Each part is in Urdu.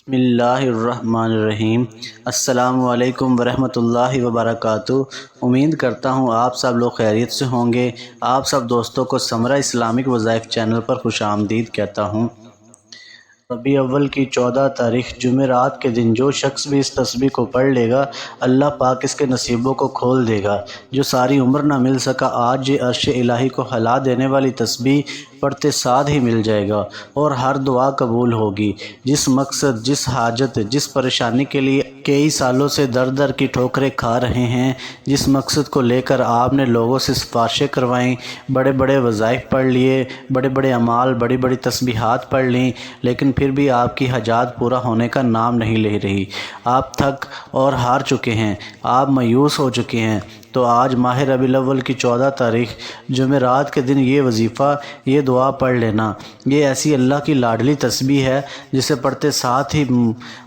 بسم اللہ الرحمن الرحیم۔ السلام علیکم ورحمۃ اللہ وبرکاتہ۔ امید کرتا ہوں آپ سب لوگ خیریت سے ہوں گے۔ آپ سب دوستوں کو سمرہ اسلامک وظائف چینل پر خوش آمدید کہتا ہوں۔ ربیع اول کی 14 تاریخ جمعرات کے دن جو شخص بھی اس تسبیح کو پڑھ لے گا، اللہ پاک اس کے نصیبوں کو کھول دے گا۔ جو ساری عمر نہ مل سکا، آج یہ عرش الہی کو ہلا دینے والی تسبیح پڑھتے ساتھ ہی مل جائے گا اور ہر دعا قبول ہوگی۔ جس مقصد، جس حاجت، جس پریشانی کے لیے کئی سالوں سے در در کی ٹھوکریں کھا رہے ہیں، جس مقصد کو لے کر آپ نے لوگوں سے سفارشیں کروائیں، بڑے بڑے وظائف پڑھ لیے، بڑے بڑے اعمال، بڑی بڑی تسبیحات پڑھ لیں، لیکن پھر بھی آپ کی حاجات پورا ہونے کا نام نہیں لے رہی۔ آپ تھک اور ہار چکے ہیں، آپ مایوس ہو چکے ہیں، تو آج ماہ ربیع الاول کی 14 تاریخ جمعرات کے دن یہ وظیفہ، یہ دعا پڑھ لینا۔ یہ ایسی اللہ کی لاڈلی تسبیح ہے جسے پڑھتے ساتھ ہی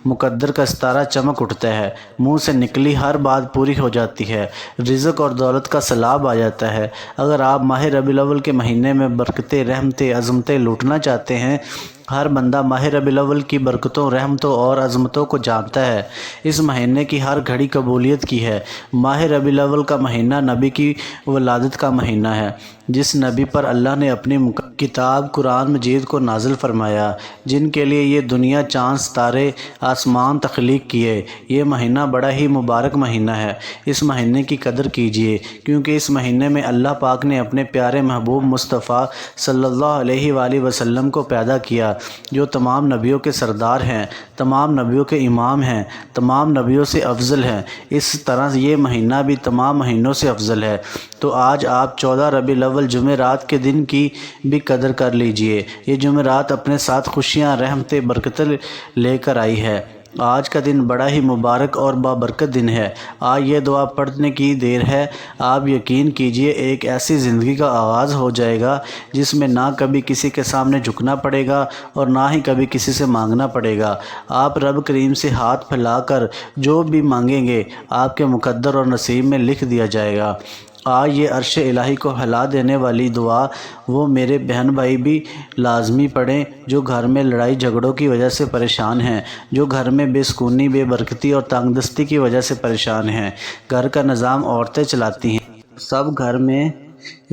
مقدر کا ستارہ چمک اٹھتا ہے، منہ سے نکلی ہر بات پوری ہو جاتی ہے، رزق اور دولت کا سیلاب آ جاتا ہے۔ اگر آپ ماہ ربیع الاول کے مہینے میں برکتیں، رحمتیں، عظمتیں لوٹنا چاہتے ہیں، ہر بندہ ماہ ربیع الاول کی برکتوں، رحمتوں اور عظمتوں کو جانتا ہے۔ اس مہینے کی ہر گھڑی قبولیت کی ہے۔ ماہ ربیع الاول کا مہینہ نبی کی ولادت کا مہینہ ہے، جس نبی پر اللہ نے اپنی کتاب قرآن مجید کو نازل فرمایا، جن کے لیے یہ دنیا، چاند، ستارے، آسمان تخلیق کیے۔ یہ مہینہ بڑا ہی مبارک مہینہ ہے۔ اس مہینے کی قدر کیجیے، کیونکہ اس مہینے میں اللہ پاک نے اپنے پیارے محبوب مصطفیٰ صلی اللہ علیہ وآلہ وسلم کو پیدا کیا، جو تمام نبیوں کے سردار ہیں، تمام نبیوں کے امام ہیں، تمام نبیوں سے افضل ہیں۔ اس طرح یہ مہینہ بھی تمام مہینوں سے افضل ہے۔ تو آج آپ 14 ربیع الاول جمعرات کے دن کی بھی قدر کر لیجئے۔ یہ جمعرات اپنے ساتھ خوشیاں، رحمتیں، برکتیں لے کر آئی ہے۔ آج کا دن بڑا ہی مبارک اور بابرکت دن ہے۔ آج یہ دعا پڑھنے کی دیر ہے۔ آپ یقین کیجئے، ایک ایسی زندگی کا آغاز ہو جائے گا جس میں نہ کبھی کسی کے سامنے جھکنا پڑے گا اور نہ ہی کبھی کسی سے مانگنا پڑے گا۔ آپ رب کریم سے ہاتھ پھیلا کر جو بھی مانگیں گے، آپ کے مقدر اور نصیب میں لکھ دیا جائے گا۔ آج یہ عرش الہی کو ہلا دینے والی دعا وہ میرے بہن بھائی بھی لازمی پڑھیں جو گھر میں لڑائی جھگڑوں کی وجہ سے پریشان ہیں، جو گھر میں بے سکونی، بے برکتی اور تنگ دستی کی وجہ سے پریشان ہیں۔ گھر کا نظام عورتیں چلاتی ہیں، سب گھر میں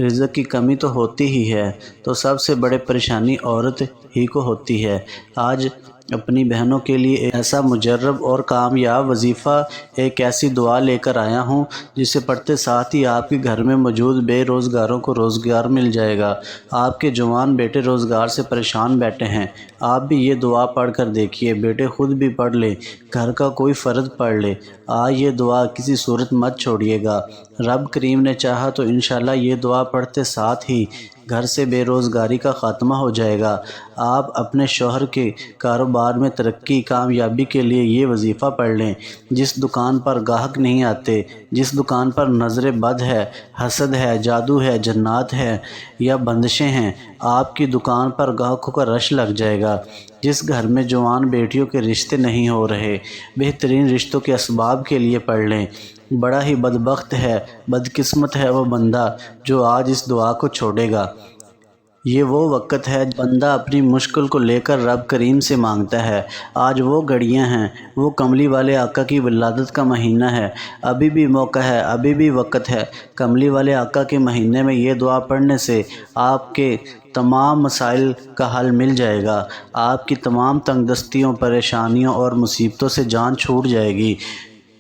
رزق کی کمی تو ہوتی ہی ہے، تو سب سے بڑے پریشانی عورت ہی کو ہوتی ہے۔ آج اپنی بہنوں کے لیے ایک ایسا مجرب اور کامیاب وظیفہ، ایک ایسی دعا لے کر آیا ہوں جسے پڑھتے ساتھ ہی آپ کے گھر میں موجود بے روزگاروں کو روزگار مل جائے گا۔ آپ کے جوان بیٹے روزگار سے پریشان بیٹھے ہیں، آپ بھی یہ دعا پڑھ کر دیکھیے، بیٹے خود بھی پڑھ لیں، گھر کا کوئی فرد پڑھ لے۔ آج یہ دعا کسی صورت مت چھوڑیے گا۔ رب کریم نے چاہا تو انشاءاللہ یہ دعا پڑھتے ساتھ ہی گھر سے بے روزگاری کا خاتمہ ہو جائے گا۔ آپ اپنے شوہر کے کاروبار میں ترقی، کامیابی کے لیے یہ وظیفہ پڑھ لیں۔ جس دکان پر گاہک نہیں آتے، جس دکان پر نظر بد ہے، حسد ہے، جادو ہے، جنات ہے یا بندشیں ہیں، آپ کی دکان پر گاہکوں کا رش لگ جائے گا۔ جس گھر میں جوان بیٹیوں کے رشتے نہیں ہو رہے، بہترین رشتوں کے اسباب کے لیے پڑھ لیں۔ بڑا ہی بدبخت ہے، بدقسمت ہے وہ بندہ جو آج اس دعا کو چھوڑے گا۔ یہ وہ وقت ہے جب بندہ اپنی مشکل کو لے کر رب کریم سے مانگتا ہے۔ آج وہ گھڑیاں ہیں، وہ کملی والے آقا کی ولادت کا مہینہ ہے۔ ابھی بھی موقع ہے، ابھی بھی وقت ہے۔ کملی والے آقا کے مہینے میں یہ دعا پڑھنے سے آپ کے تمام مسائل کا حل مل جائے گا۔ آپ کی تمام تنگ دستیوں، پریشانیوں اور مصیبتوں سے جان چھوٹ جائے گی۔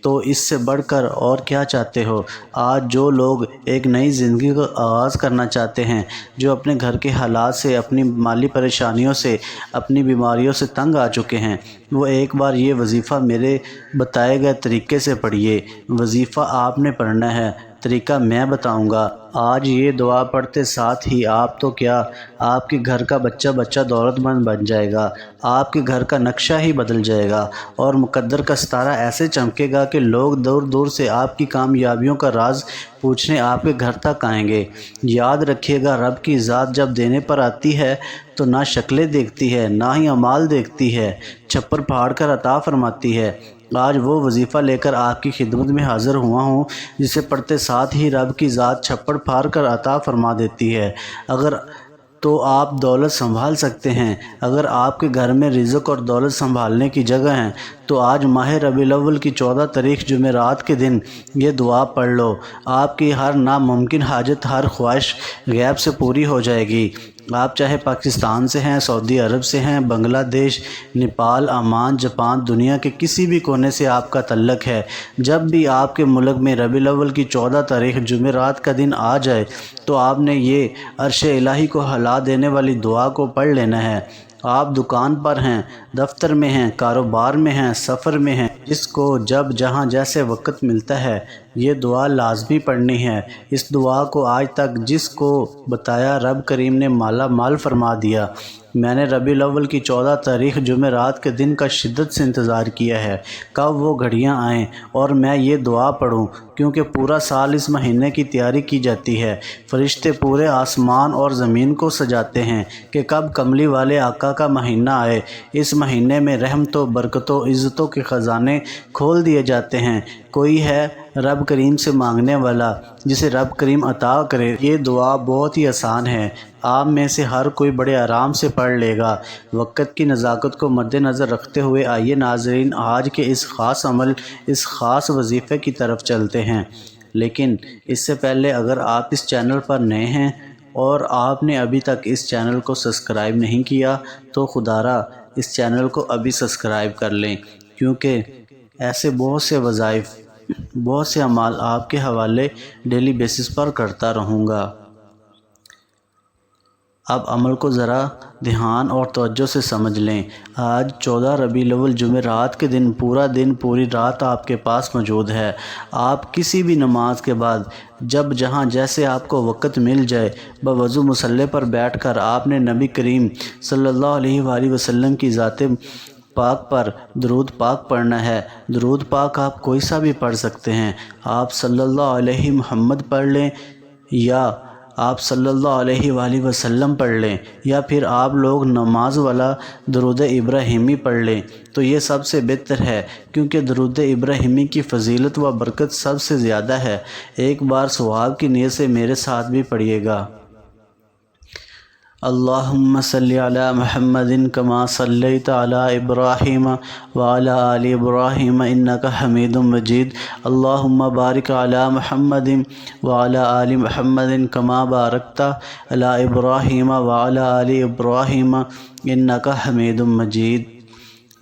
تو اس سے بڑھ کر اور کیا چاہتے ہو؟ آج جو لوگ ایک نئی زندگی کا آغاز کرنا چاہتے ہیں، جو اپنے گھر کے حالات سے، اپنی مالی پریشانیوں سے، اپنی بیماریوں سے تنگ آ چکے ہیں، وہ ایک بار یہ وظیفہ میرے بتائے گئے طریقے سے پڑھیے۔ وظیفہ آپ نے پڑھنا ہے، طریقہ میں بتاؤں گا۔ آج یہ دعا پڑھتے ساتھ ہی آپ تو کیا، آپ کے گھر کا بچہ بچہ دولت مند بن جائے گا، آپ کے گھر کا نقشہ ہی بدل جائے گا اور مقدر کا ستارہ ایسے چمکے گا کہ لوگ دور دور سے آپ کی کامیابیوں کا راز پوچھنے آپ کے گھر تک آئیں گے۔ یاد رکھیے گا، رب کی ذات جب دینے پر آتی ہے تو نہ شکلیں دیکھتی ہے، نہ ہی اعمال دیکھتی ہے، چھپر پھاڑ کر عطا فرماتی ہے۔ آج وہ وظیفہ لے کر آپ کی خدمت میں حاضر ہوا ہوں جسے پڑھتے ساتھ ہی رب کی ذات چھپڑ پھاڑ کر عطا فرما دیتی ہے۔ اگر تو آپ دولت سنبھال سکتے ہیں۔ اگر آپ کے گھر میں رزق اور دولت سنبھالنے کی جگہ ہیں تو آج ماہ ربیع الاول کی 14 تاریخ جمعرات کے دن یہ دعا پڑھ لو۔ آپ کی ہر ناممکن حاجت، ہر خواہش غیب سے پوری ہو جائے گی۔ آپ چاہے پاکستان سے ہیں، سعودی عرب سے ہیں، بنگلہ دیش، نیپال، عمان، جاپان، دنیا کے کسی بھی کونے سے آپ کا تعلق ہے، جب بھی آپ کے ملک میں ربیع الاول کی 14 تاریخ جمعرات کا دن آ جائے تو آپ نے یہ عرش الہی کو ہلا دینے والی دعا کو پڑھ لینا ہے۔ آپ دکان پر ہیں، دفتر میں ہیں، کاروبار میں ہیں، سفر میں ہیں، جس کو جب جہاں جیسے وقت ملتا ہے یہ دعا لازمی پڑھنی ہے۔ اس دعا کو آج تک جس کو بتایا رب کریم نے مالا مال فرما دیا۔ میں نے ربیع الاول کی 14 تاریخ جمعرات کے دن کا شدت سے انتظار کیا ہے، کب وہ گھڑیاں آئیں اور میں یہ دعا پڑھوں، کیونکہ پورا سال اس مہینے کی تیاری کی جاتی ہے۔ فرشتے پورے آسمان اور زمین کو سجاتے ہیں کہ کب کملی والے آقا کا مہینہ آئے۔ اس مہینے میں رحمتوں، برکتوں، عزتوں کے خزانے کھول دیے جاتے ہیں۔ کوئی ہے رب کریم سے مانگنے والا جسے رب کریم عطا کرے۔ یہ دعا بہت ہی آسان ہے، آپ میں سے ہر کوئی بڑے آرام سے پڑھ لے گا۔ وقت کی نزاکت کو مد نظر رکھتے ہوئے آئیے ناظرین آج کے اس خاص عمل، اس خاص وظیفے کی طرف چلتے ہیں۔ لیکن اس سے پہلے اگر آپ اس چینل پر نئے ہیں اور آپ نے ابھی تک اس چینل کو سبسکرائب نہیں کیا تو خدا را اس چینل کو ابھی سبسکرائب کر لیں، کیونکہ ایسے بہت سے وظائف، بہت سے اعمال آپ کے حوالے ڈیلی بیسس پر کرتا رہوں گا۔ اب عمل کو ذرا دھیان اور توجہ سے سمجھ لیں۔ آج 14 ربیع الاول جمعرات کے دن پورا دن، پوری رات آپ کے پاس موجود ہے۔ آپ کسی بھی نماز کے بعد جب جہاں جیسے آپ کو وقت مل جائے بوضو مصلی پر بیٹھ کر آپ نے نبی کریم صلی اللہ علیہ وآلہ وسلم کی ذات پاک پر درود پاک پڑھنا ہے۔ درود پاک آپ کوئی سا بھی پڑھ سکتے ہیں۔ آپ صلی اللہ علیہ محمد پڑھ لیں یا آپ صلی اللہ علیہ وآلہ وسلم پڑھ لیں، یا پھر آپ لوگ نماز والا درود ابراہیمی پڑھ لیں تو یہ سب سے بہتر ہے، کیونکہ درود ابراہیمی کی فضیلت و برکت سب سے زیادہ ہے۔ ایک بار ثواب کی نیت سے میرے ساتھ بھی پڑھیے گا۔ اللہم صلی علی محمد کما صلیت علی ابراہیم وعلی آل ابراہیم انک حمید مجید۔ اللہم بارک علی محمد وعلی آل محمد کما بارکت علی ابراہیم وعلی آل ابراہیم انک حمید مجید۔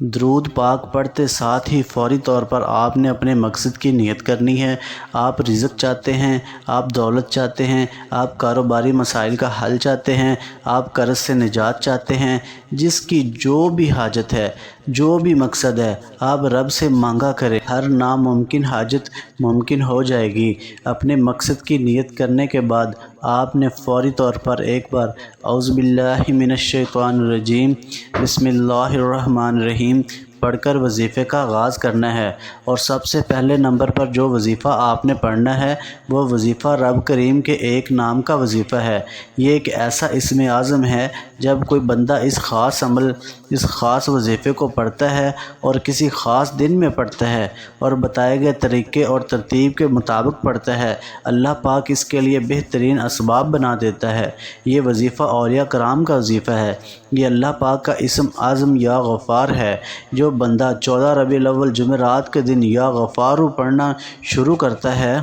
درود پاک پڑھتے ساتھ ہی فوری طور پر آپ نے اپنے مقصد کی نیت کرنی ہے۔ آپ رزق چاہتے ہیں، آپ دولت چاہتے ہیں، آپ کاروباری مسائل کا حل چاہتے ہیں، آپ قرض سے نجات چاہتے ہیں، جس کی جو بھی حاجت ہے، جو بھی مقصد ہے، آپ رب سے مانگا کریں، ہر ناممکن حاجت ممکن ہو جائے گی۔ اپنے مقصد کی نیت کرنے کے بعد آپ نے فوری طور پر ایک بار اعوذ باللہ من الشیطان الرجیم بسم اللہ الرحمن الرحیم پڑھ کر وظیفے کا آغاز کرنا ہے۔ اور سب سے پہلے نمبر پر جو وظیفہ آپ نے پڑھنا ہے وہ وظیفہ رب کریم کے ایک نام کا وظیفہ ہے۔ یہ ایک ایسا اسم اعظم ہے، جب کوئی بندہ اس خاص عمل، اس خاص وظیفے کو پڑھتا ہے اور کسی خاص دن میں پڑھتا ہے اور بتائے گئے طریقے اور ترتیب کے مطابق پڑھتا ہے، اللہ پاک اس کے لیے بہترین اسباب بنا دیتا ہے۔ یہ وظیفہ اولیاء کرام کا وظیفہ ہے۔ یہ اللہ پاک کا اسم اعظم یا غفار ہے۔ جو بندہ 14 ربیع الاول جمعرات کے دن یا غفارو پڑھنا شروع کرتا ہے،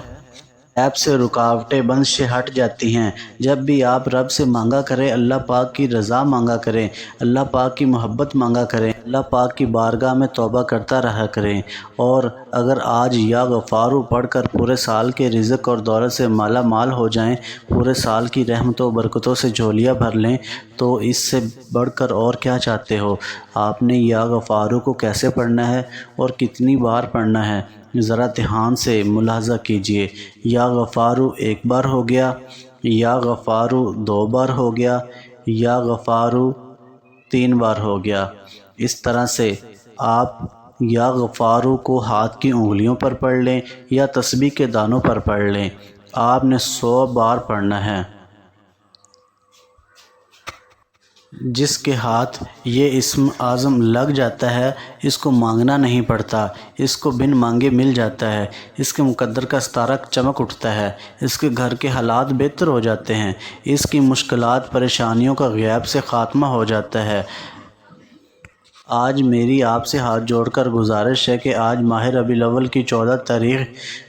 ایپ سے رکاوٹیں بند سے ہٹ جاتی ہیں۔ جب بھی آپ رب سے مانگا کریں، اللہ پاک کی رضا مانگا کریں، اللہ پاک کی محبت مانگا کریں، اللہ پاک کی بارگاہ میں توبہ کرتا رہا کریں۔ اور اگر آج یا غفارو پڑھ کر پورے سال کے رزق اور دولت سے مالا مال ہو جائیں، پورے سال کی رحمتوں و برکتوں سے جھولیاں بھر لیں، تو اس سے بڑھ کر اور کیا چاہتے ہو؟ آپ نے یا غفارو کو کیسے پڑھنا ہے اور کتنی بار پڑھنا ہے، ذرا دھیان سے ملاحظہ کیجئے۔ یا غفارو ایک بار ہو گیا، یا غفارو 2 بار ہو گیا، یا غفارو 3 بار ہو گیا۔ اس طرح سے آپ یا غفارو کو ہاتھ کی انگلیوں پر پڑھ لیں یا تسبیح کے دانوں پر پڑھ لیں۔ آپ نے 100 بار پڑھنا ہے۔ جس کے ہاتھ یہ اسم اعظم لگ جاتا ہے اس کو مانگنا نہیں پڑتا، اس کو بن مانگے مل جاتا ہے، اس کے مقدر کا ستارہ چمک اٹھتا ہے، اس کے گھر کے حالات بہتر ہو جاتے ہیں، اس کی مشکلات پریشانیوں کا غیاب سے خاتمہ ہو جاتا ہے۔ آج میری آپ سے ہاتھ جوڑ کر گزارش ہے کہ آج ماہ ربیع الاول کی 14 تاریخ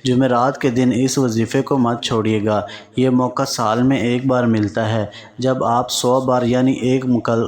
جمعرات کے دن اس وظیفے کو مت چھوڑیے گا۔ یہ موقع سال میں ایک بار ملتا ہے جب آپ 100 بار یعنی ایک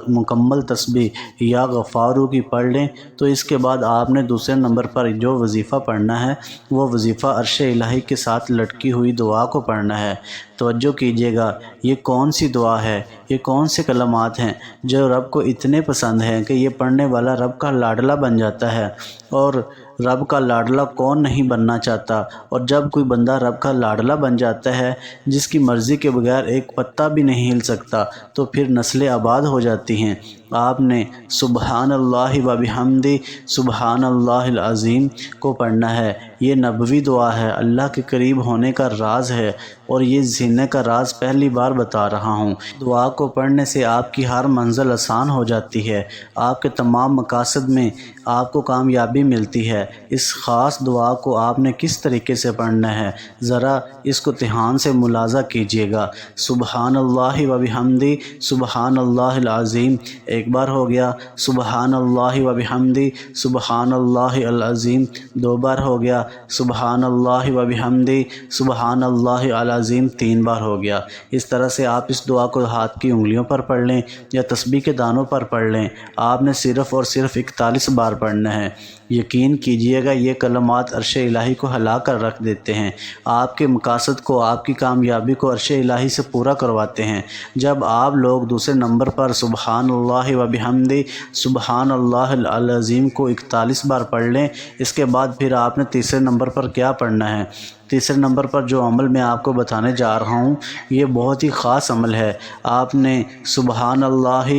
مکمل تسبیح یا غفارو کی پڑھ لیں، تو اس کے بعد آپ نے دوسرے نمبر پر جو وظیفہ پڑھنا ہے وہ وظیفہ عرش الہی کے ساتھ لٹکی ہوئی دعا کو پڑھنا ہے۔ توجہ کیجیے گا، یہ کون سی دعا ہے، یہ کون سے کلمات ہیں جو رب کو اتنے پسند ہیں کہ یہ پڑھنے والا رب کا لاڈلا بن جاتا ہے۔ اور رب کا لاڈلا کون نہیں بننا چاہتا، اور جب کوئی بندہ رب کا لاڈلا بن جاتا ہے جس کی مرضی کے بغیر ایک پتا بھی نہیں ہل سکتا، تو پھر نسلیں آباد ہو جاتی ہیں۔ آپ نے سبحان اللہ و بحمدہ سبحان اللہ العظیم کو پڑھنا ہے۔ یہ نبوی دعا ہے، اللہ کے قریب ہونے کا راز ہے، اور یہ سینے کا راز پہلی بار بتا رہا ہوں۔ دعا کو پڑھنے سے آپ کی ہر منزل آسان ہو جاتی ہے، آپ کے تمام مقاصد میں آپ کو کامیابی ملتی ہے۔ اس خاص دعا کو آپ نے کس طریقے سے پڑھنا ہے، ذرا اس کو دھیان سے ملاحظہ کیجیے گا۔ سبحان اللہ و بحمدہ سبحان اللہ العظیم ایک بار ہو گیا، سبحان اللہ و بحمدہ سبحان اللہ العظیم 2 بار ہو گیا، سبحان اللہ و بحمدہ سبحان اللہ العظیم 3 بار ہو گیا۔ اس طرح سے آپ اس دعا کو ہاتھ کی انگلیوں پر پڑھ لیں یا تسبیح کے دانوں پر پڑھ لیں۔ آپ نے صرف اور صرف 41 بار پڑھنا ہے۔ یقین کیجئے گا یہ کلمات عرش الہی کو ہلا کر رکھ دیتے ہیں، آپ کے مقاصد کو، آپ کی کامیابی کو عرش الہی سے پورا کرواتے ہیں۔ جب آپ لوگ دوسرے نمبر پر سبحان اللہ و بحمدہ سبحان اللہ العظیم کو 41 بار پڑھ لیں، اس کے بعد پھر آپ نے تیسرے نمبر پر کیا پڑھنا ہے؟ تیسرے نمبر پر جو عمل میں آپ کو بتانے جا رہا ہوں یہ بہت ہی خاص عمل ہے۔ آپ نے سبحان اللہ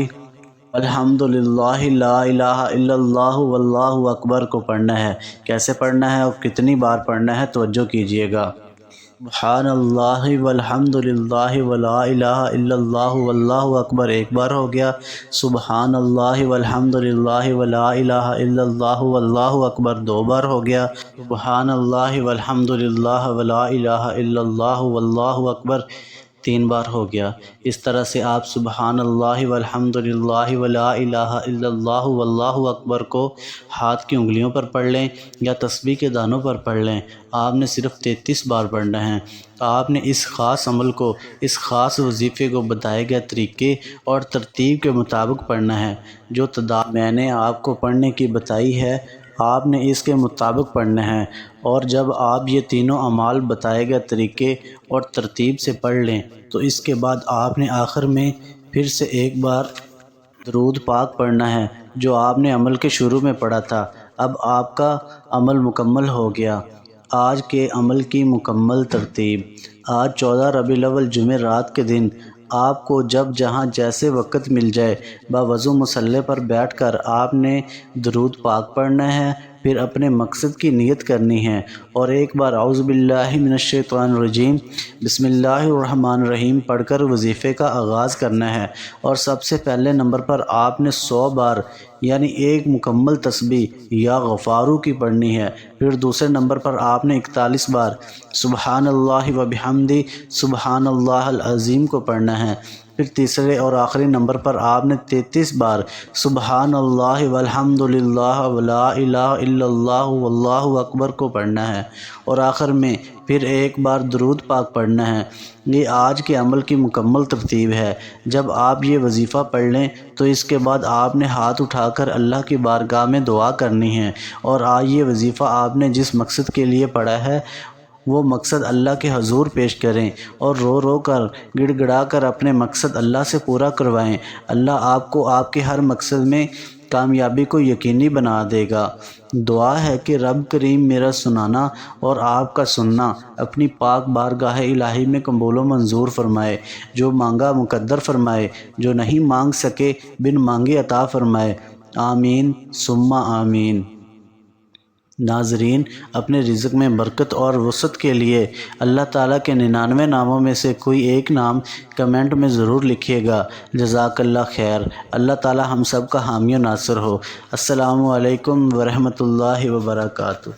الحمد للہ لا الہ الا اللہ واللہ اکبر کو پڑھنا ہے۔ کیسے پڑھنا ہے اور کتنی بار پڑھنا ہے، توجہ کیجیے گا۔ سبحان اللہ والحمد للہ ولا الہ الا اللہ واللہ اکبر ایک بار ہو گیا، سبحان اللہ والحمد للہ ولا الہ الا اللہ واللہ اکبر 2 بار ہو گیا، سبحان اللہ والحمد للہ ولا الہ الا اللہ واللہ اکبر 3 بار ہو گیا۔ اس طرح سے آپ سبحان اللہ والحمد للہ ولا الہ الا اللہ واللہ اکبر کو ہاتھ کی انگلیوں پر پڑھ لیں یا تسبیح کے دانوں پر پڑھ لیں۔ آپ نے صرف 33 بار پڑھنا ہے۔ آپ نے اس خاص عمل کو، اس خاص وظیفے کو بتائے گئے طریقے اور ترتیب کے مطابق پڑھنا ہے۔ جو تعداد میں نے آپ کو پڑھنے کی بتائی ہے آپ نے اس کے مطابق پڑھنا ہے، اور جب آپ یہ تینوں اعمال بتائے گئے طریقے اور ترتیب سے پڑھ لیں تو اس کے بعد آپ نے آخر میں پھر سے ایک بار درود پاک پڑھنا ہے جو آپ نے عمل کے شروع میں پڑھا تھا۔ اب آپ کا عمل مکمل ہو گیا۔ آج کے عمل کی مکمل ترتیب: آج 14 ربیع الاول جمعرات کے دن آپ کو جب جہاں جیسے وقت مل جائے باوضو مصلی پر بیٹھ کر آپ نے درود پاک پڑھنا ہے، پھر اپنے مقصد کی نیت کرنی ہے اور ایک بار اعوذ باللہ من الشیطان الرجیم بسم اللہ الرحمن الرحیم پڑھ کر وظیفے کا آغاز کرنا ہے۔ اور سب سے پہلے نمبر پر آپ نے 100 بار یعنی ایک مکمل تسبیح یا غفارو کی پڑھنی ہے۔ پھر دوسرے نمبر پر آپ نے 41 بار سبحان اللہ و بحمدہ سبحان اللہ العظیم کو پڑھنا ہے۔ پھر تیسرے اور آخری نمبر پر آپ نے 33 بار سبحان اللہ والحمد للہ ولا الہ الا اللہ واللہ اکبر کو پڑھنا ہے، اور آخر میں پھر ایک بار درود پاک پڑھنا ہے۔ یہ آج کے عمل کی مکمل ترتیب ہے۔ جب آپ یہ وظیفہ پڑھ لیں تو اس کے بعد آپ نے ہاتھ اٹھا کر اللہ کی بارگاہ میں دعا کرنی ہے، اور آج یہ وظیفہ آپ نے جس مقصد کے لیے پڑھا ہے وہ مقصد اللہ کے حضور پیش کریں اور رو رو کر گڑ گڑا کر اپنے مقصد اللہ سے پورا کروائیں۔ اللہ آپ کو آپ کے ہر مقصد میں کامیابی کو یقینی بنا دے گا۔ دعا ہے کہ رب کریم میرا سنانا اور آپ کا سننا اپنی پاک بارگاہ الہی میں قبول و منظور فرمائے، جو مانگا مقدر فرمائے، جو نہیں مانگ سکے بن مانگے عطا فرمائے۔ آمین ثم آمین۔ ناظرین، اپنے رزق میں برکت اور وسعت کے لیے اللہ تعالیٰ کے 99 ناموں میں سے کوئی ایک نام کمنٹ میں ضرور لکھیے گا۔ جزاک اللہ خیر۔ اللہ تعالیٰ ہم سب کا حامی و ناصر ہو۔ السلام علیکم ورحمۃ اللہ وبرکاتہ۔